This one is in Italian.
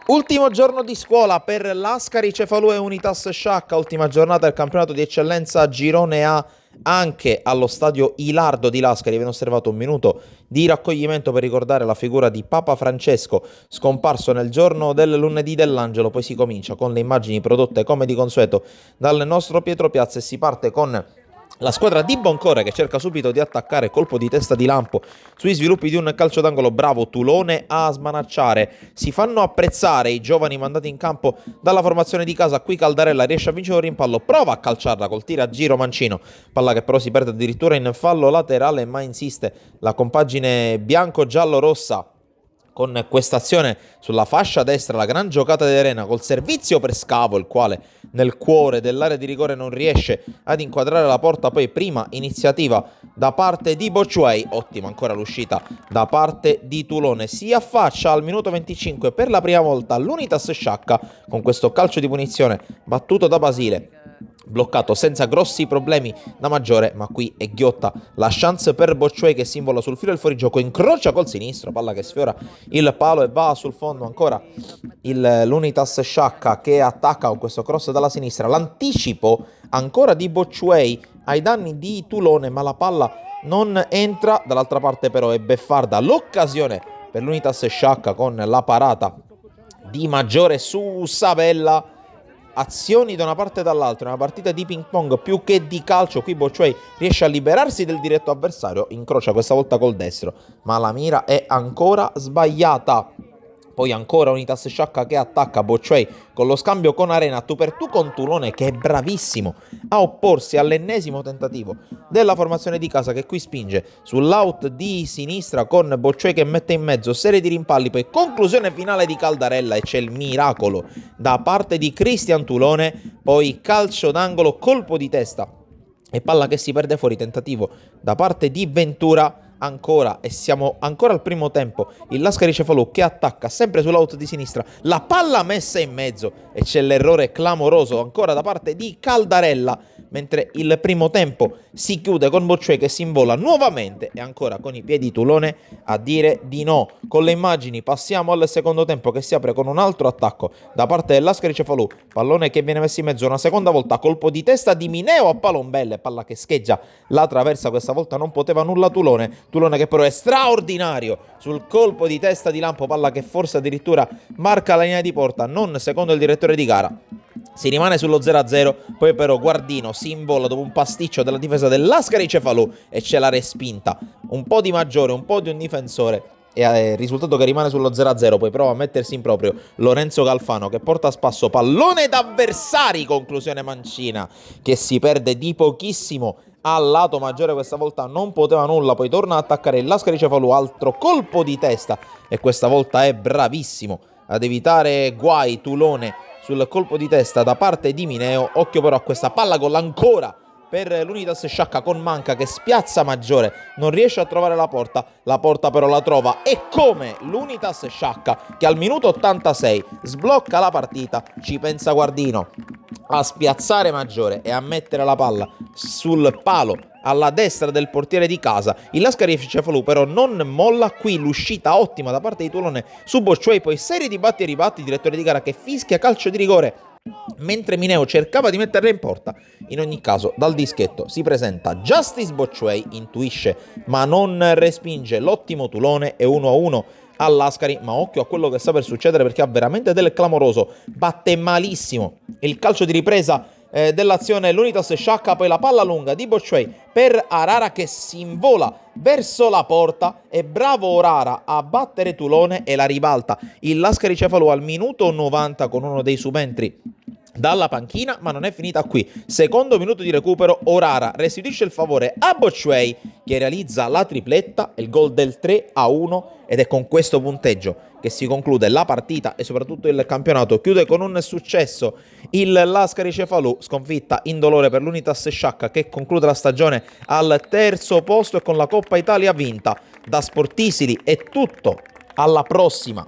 Ultimo giorno di scuola per l'Ascari Cefalù e Unitas Sciacca, ultima giornata del campionato di eccellenza Girone A anche allo stadio Ilardo di Lascari. Viene osservato un minuto di raccoglimento per ricordare la figura di Papa Francesco scomparso nel giorno del lunedì dell'Angelo. Poi si comincia con le immagini prodotte come di consueto dal nostro Pietro Piazza e si parte con la squadra di Boncore che cerca subito di attaccare, colpo di testa di lampo sui sviluppi di un calcio d'angolo, bravo Tulone a smanacciare. Si fanno apprezzare i giovani mandati in campo dalla formazione di casa. Qui Caldarella riesce a vincere un rimpallo, prova a calciarla col tiro a giro Mancino, palla che però si perde addirittura in fallo laterale, ma insiste la compagine bianco-giallo-rossa con questa azione sulla fascia destra, la gran giocata di Arena col servizio per Scavo, il quale nel cuore dell'area di rigore non riesce ad inquadrare la porta. Poi prima iniziativa da parte di Bocciuei, ottima ancora l'uscita da parte di Tulone. Si affaccia al minuto 25 per la prima volta l'Unitas Sciacca con questo calcio di punizione battuto da Basile, bloccato senza grossi problemi da Maggiore, ma qui è ghiotta la chance per Bocciuei che si invola sul filo del fuorigioco, incrocia col sinistro, palla che sfiora il palo e va sul fondo. Ancora l'Unitas Sciacca che attacca con questo cross dalla sinistra, l'anticipo ancora di Bocciuei ai danni di Tulone, ma la palla non entra. Dall'altra parte però è beffarda l'occasione per l'Unitas Sciacca con la parata di Maggiore su Sabella. Azioni da una parte e dall'altra, una partita di ping pong più che di calcio. Qui Bocciuei riesce a liberarsi del diretto avversario, incrocia questa volta col destro, ma la mira è ancora sbagliata. Poi ancora Unitas Sciacca che attacca, Bocciuei con lo scambio con Arena, tu per tu con Tulone che è bravissimo a opporsi all'ennesimo tentativo della formazione di casa, che qui spinge sull'out di sinistra con Bocciuei che mette in mezzo serie di rimpalli, poi conclusione finale di Caldarella e c'è il miracolo da parte di Cristian Tulone, poi calcio d'angolo, colpo di testa e palla che si perde fuori, tentativo da parte di Ventura. Ancora, e siamo ancora al primo tempo, il Lascari Cefalù che attacca sempre sull'out di sinistra, la palla messa in mezzo e c'è l'errore clamoroso ancora da parte di Caldarella, mentre il primo tempo si chiude con Bocciuei che si invola nuovamente e ancora con i piedi Tulone a dire di no. Con le immagini passiamo al secondo tempo che si apre con un altro attacco da parte del Lascari Cefalù, pallone che viene messo in mezzo una seconda volta, colpo di testa di Mineo a Palombelle, palla che scheggia la traversa, questa volta non poteva nulla Tulone che però è straordinario sul colpo di testa di lampo, palla che forse addirittura marca la linea di porta, non secondo il direttore di gara. Si rimane sullo 0-0, poi però Guardino si invola dopo un pasticcio della difesa dell'Ascari Cefalù e c'è la respinta. Un po' di Maggiore, un po' di un difensore e il risultato che rimane sullo 0-0. Poi prova a mettersi in proprio Lorenzo Galfano che porta a spasso pallone d'avversari, conclusione Mancina che si perde di pochissimo al lato Maggiore, questa volta non poteva nulla, poi torna a attaccare il Lascari Cefalù, altro colpo di testa e questa volta è bravissimo ad evitare guai Tulone sul colpo di testa da parte di Mineo. Occhio però a questa palla gol ancora per l'Unitas Sciacca con Manca che spiazza Maggiore, non riesce a trovare la porta però la trova, e come l'Unitas Sciacca che al minuto 86 sblocca la partita, ci pensa Guardino a spiazzare Maggiore e a mettere la palla sul palo alla destra del portiere di casa. Il Lascari Cefalù però non molla, qui l'uscita ottima da parte di Tulone su Bocciuei, poi serie di batti e ribatti, direttore di gara che fischia calcio di rigore mentre Mineo cercava di metterla in porta. In ogni caso dal dischetto si presenta Justice Bocciuei, intuisce ma non respinge l'ottimo Tulone e 1-1 all'Ascari, ma occhio a quello che sta per succedere perché ha veramente del clamoroso, batte malissimo il calcio di ripresa dell'azione l'Unitas Sciacca, poi la palla lunga di Bocciuei per Arara che si invola verso la porta e bravo Orara a battere Tulone e la ribalta il Lascari Cefalù al minuto 90 con uno dei subentri dalla panchina, ma non è finita qui. Secondo minuto di recupero, Orara restituisce il favore a Bocciuei che realizza la tripletta, il gol del 3-1 ed è con questo punteggio che si conclude la partita e soprattutto il campionato. Chiude con un successo il Lascari Cefalù, sconfitta indolore per l'Unitas Sciacca che conclude la stagione al terzo posto e con la Coppa Italia vinta. Da Sportisili è tutto, alla prossima!